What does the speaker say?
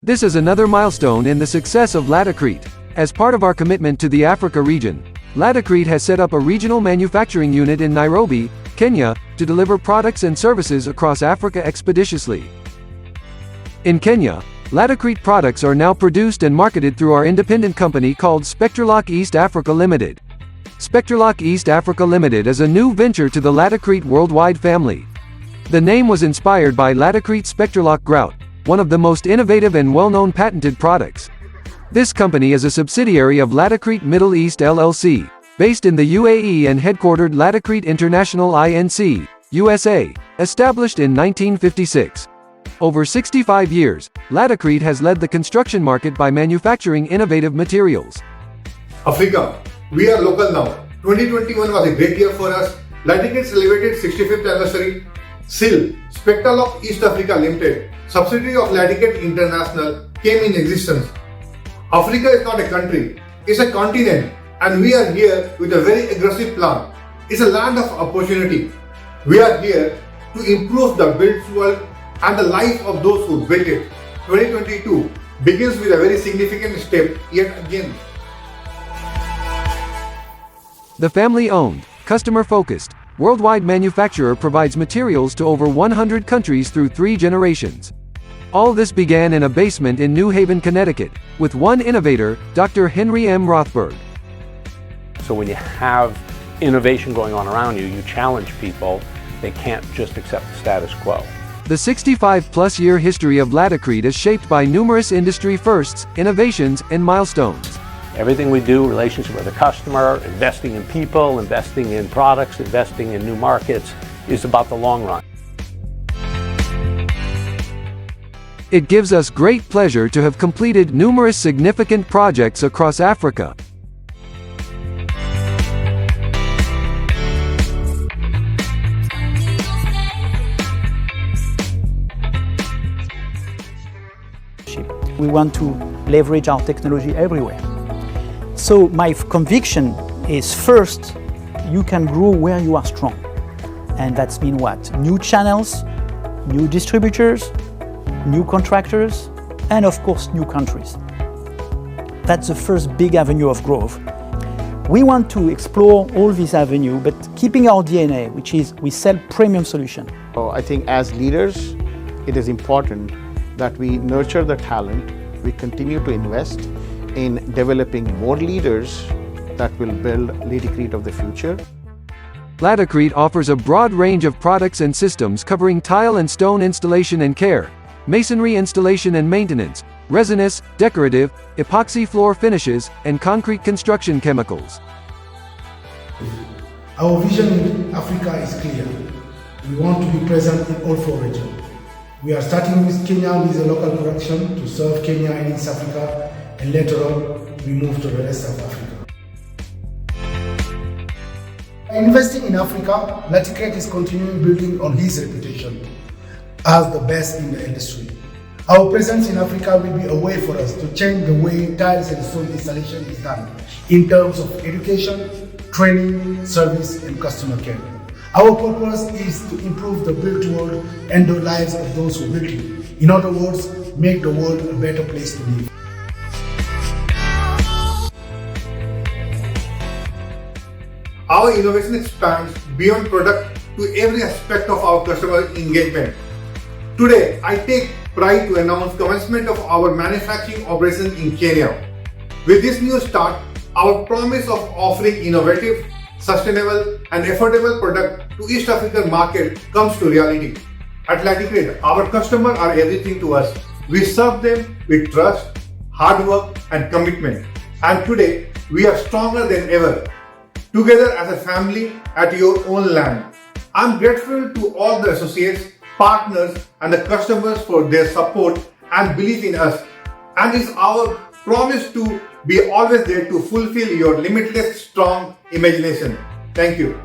This is another milestone in the success of LATICRETE. As part of our commitment to the Africa region, LATICRETE has set up a regional manufacturing unit in Nairobi, Kenya, to deliver products and services across Africa expeditiously. In Kenya, LATICRETE products are now produced and marketed through our independent company called SpectraLock East Africa Limited. SpectraLock East Africa Limited is a new venture to the LATICRETE worldwide family. The name was inspired by LATICRETE SpectraLock Grout, one of the most innovative and well-known patented products. This company is a subsidiary of LATICRETE Middle East LLC, based in the UAE and headquartered LATICRETE International Inc., USA, established in 1956. Over 65 years, LATICRETE has led the construction market by manufacturing innovative materials. Africa, we are local now. 2021 was a great year for us. LATICRETE celebrated 65th anniversary. SIL, SpectraLock East Africa Limited, subsidiary of LATICRETE International, came in existence. Africa is not a country, it's a continent, and we are here with a very aggressive plan. It's a land of opportunity. We are here to improve the built world and the life of those who built it. 2022 begins with a very significant step yet again. The family-owned, customer-focused, worldwide manufacturer provides materials to over 100 countries through 3 generations. All this began in a basement in New Haven, Connecticut, with one innovator, Dr. Henry M. Rothberg. So when you have innovation going on around you, you challenge people. They can't just accept the status quo. The 65-plus year history of LATICRETE is shaped by numerous industry firsts, innovations, and milestones. Everything we do, relationship with the customer, investing in people, investing in products, investing in new markets, is about the long run. It gives us great pleasure to have completed numerous significant projects across Africa. We want to leverage our technology everywhere. So my conviction is, first, you can grow where you are strong. And that's mean what? New channels, new distributors, new contractors, and of course, new countries. That's the first big avenue of growth. We want to explore all these avenues, but keeping our DNA, which is we sell premium solution. So I think as leaders, it is important that we nurture the talent, we continue to invest in developing more leaders that will build LATICRETE of the future. LATICRETE offers a broad range of products and systems covering tile and stone installation and care, masonry installation and maintenance, resinous, decorative, epoxy floor finishes, and concrete construction chemicals. Our vision in Africa is clear. We want to be present in all 4 regions. We are starting with Kenya with a local production to serve Kenya and East Africa, and later on we move to the rest of Africa. By investing in Africa, LATICRETE is continuing building on his reputation as the best in the industry. Our presence in Africa will be a way for us to change the way tiles and stone installation is done in terms of education, training, service, and customer care. Our purpose is to improve the built world and the lives of those who built it. In other words, make the world a better place to live. Our innovation expands beyond product to every aspect of our customer engagement. Today, I take pride to announce commencement of our manufacturing operations in Kenya. With this new start, our promise of offering innovative, sustainable and affordable product to East African market comes to reality. At LATICRETE, our customers are everything to us. We serve them with trust, hard work and commitment. And today, we are stronger than ever. Together as a family at your own land. I'm grateful to all the associates, partners and the customers for their support and belief in us. And it's our promise to be always there to fulfill your limitless strong imagination. Thank you.